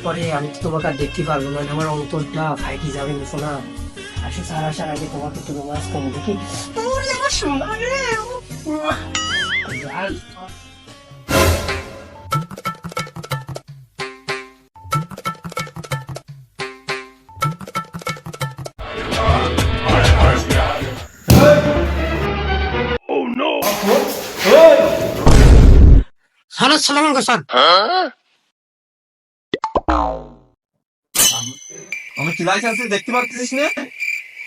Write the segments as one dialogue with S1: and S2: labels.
S1: পরে আমি তো তোমাকে আর দেখতে পারবো না, আমার অন্তরটা ফাইটি যাবে না শোনা। আসে স্যার আসার আগে তোমাকে একটু রোমান্স করবো দেখি। ওরে আমার সোনা রে। আর স্যার আসসালামু আলাইকুম স্যার।
S2: আমি কি লাইসেন্স দেখতে পাচ্ছিস না?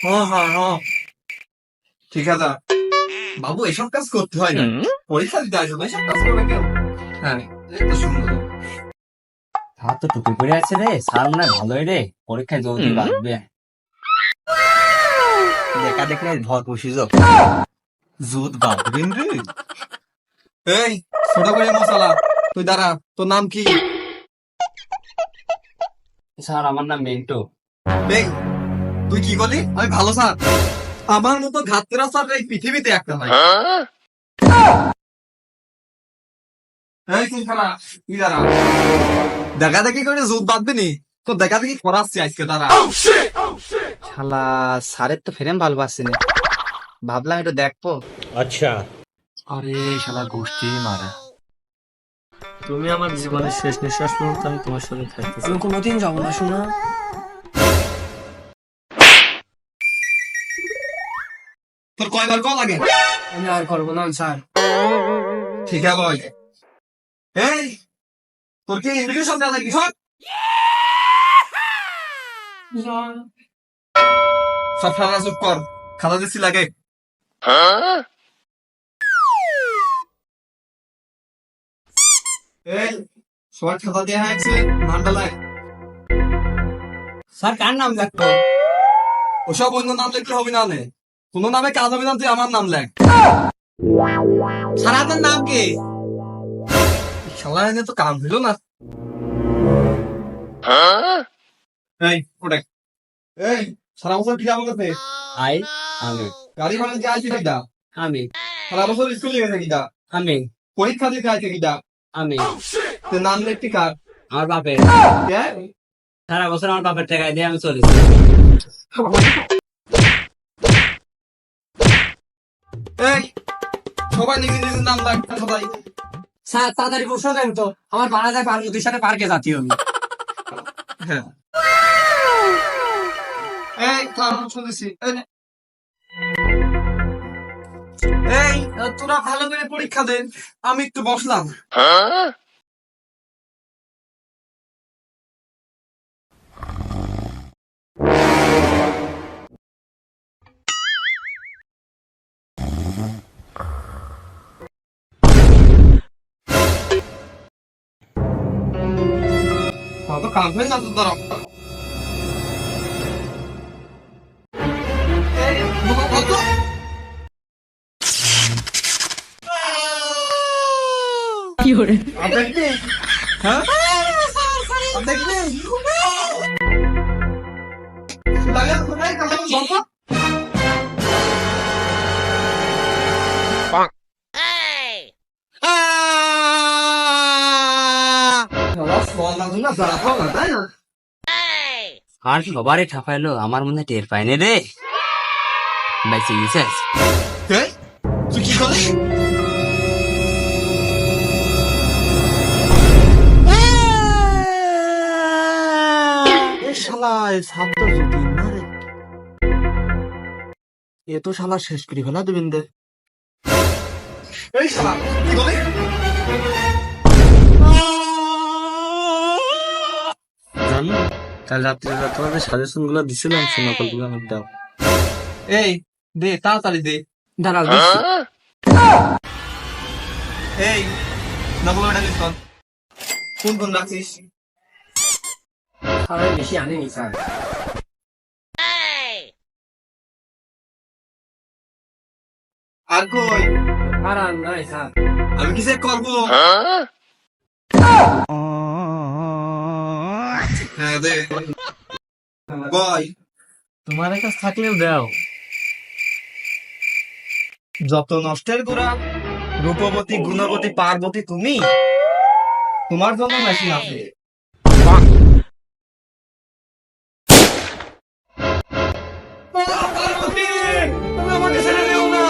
S1: হ্যাঁ হ্যাঁ হ্যাঁ।
S2: ঠিক আছে বাবু, এসব কাজ করতে হয় না। পরীক্ষা দিতে আসো, এসব কাজ করবে কেউ? হ্যাঁ, এই তো সুন্দর।
S3: হাত তো টুপি পরে আছে রে, স্যার মনে হয় ভালোই রে, পরীক্ষায় জলদি বাঁচবে। দেখা দেখলে ভর বসিস
S2: জুত বাবরিন রে। এই ছোট করে মশলা, তুই দাঁড়া, তোর নাম কি?
S3: স্যার আমার নাম মেন্টু।
S2: এই তুই কি বলি? আমি ভালো স্যার, আমার মতো ঘাতরা স্যার এই পৃথিবীতে একটা নাই। এই তুই খারা, তুই দাঁড়া। দেখা দেখি করে জুত বাঁধবি নি, তো দেখা দেখি করাচ্ছি আজকে, দাঁড়া।
S3: শালা স্যারের তো ফ্রেম ভালো পাচ্ছি না, ভাবলাম একটু দেখবো।
S1: আরে শালা গোষ্ঠী মারা, তুমি আমার জীবনের শেষ নিঃশ্বাস পর্যন্ত আমি তোমার সাথে থাকতেছি। আমি কোনোদিন যাবো না শোনা।
S2: তোর কয়বার কল লাগে?
S1: আমি আর করবো না স্যার।
S2: ঠিক আছে বল। এই তোর কি ইনভিটেশন দেওয়া লাগে? সব সারা চুপ কর, খাতা দিচ্ছি লাগে। এই সবার খাতা দেওয়া হয়েছে, নামটা লাগে।
S3: স্যার কার নাম দেখতো?
S2: ওসব অন্য নাম লিখলে হবে না, নে কোনো নামে কাজ হবে না, তুই আমার নাম লেখ।
S3: স্যার আপনার নাম কি?
S2: শালা এনে তো কাম হইল না। এই ওটা, এই সারা বছর কি যাবো করতে?
S3: আই আমি
S2: গাড়ি ভাড়া দিয়ে আইছি কিটা?
S3: আমি
S2: সারা বছর স্কুলে গেছে কিটা?
S3: আমি
S2: পরীক্ষা দিতে আইছে কিটা?
S3: আমি
S2: তোর নাম লিখতে কার?
S3: আমার বাপের।
S2: কে?
S3: সারা বছর আমার বাপের টাকায় দিয়ে আমি চলেছি।
S2: এই সবাই নিজের নিজের নাম লেখ খাতায়।
S1: স্যার তাড়াতাড়ি বসে দেন তো, আমার বাড়া যায় পার্বতীর সাথে পার্কে যাচ্ছি আমি।
S2: হ্যাঁ। এই থাম, শুনতেছি। এই তোরা ভালো করে পরীক্ষা দেন, আমি একটু বসলাম। তো কাম হয়ে না তো দাঁড়াও। এই, বাবা, কত? आप देखते हैं? हाँ? आप देखते हैं? लगा तो नहीं, कहाँ है बाबा? বল না না, দাঁড়া পাও না, তাই না?
S3: আর সবারই ঠাপাইলো, আমার মনে হয় টের পাইনি রে। বাইসে গেছে।
S2: এই, তুই কি করলি?
S1: শালা সাপ তো জুটি না রে, এ তো শালা শেষ করি ফেলা দেবেন দে।
S2: এই শালা, কি করলি?
S1: জানো কাল রাত্রে তোমাদের সাজেশন গুলো দিছিলাম, সে নকল গুলো আমার দাও।
S2: এই দে, তাড়াতাড়ি দে।
S1: দাঁড়াও দিচ্ছি।
S2: এই নকল ওটা দিস কোন কোন রাখছিস?
S1: স্যার বেশি আনেনি স্যার।
S2: আর কই?
S1: আর আর নাই স্যার।
S2: আমি কি চেক করবো? হ্যাঁ দে, বয়।
S1: তোমার কাছে থাকলেও দাও।
S2: যত নষ্টের গোড়া, রূপবতী গুণবতী পার্বতী তুমি, তোমার জন্য মেশিন আছে। পার্বতী, তুমি আমাকে ছেড়ে দিও না।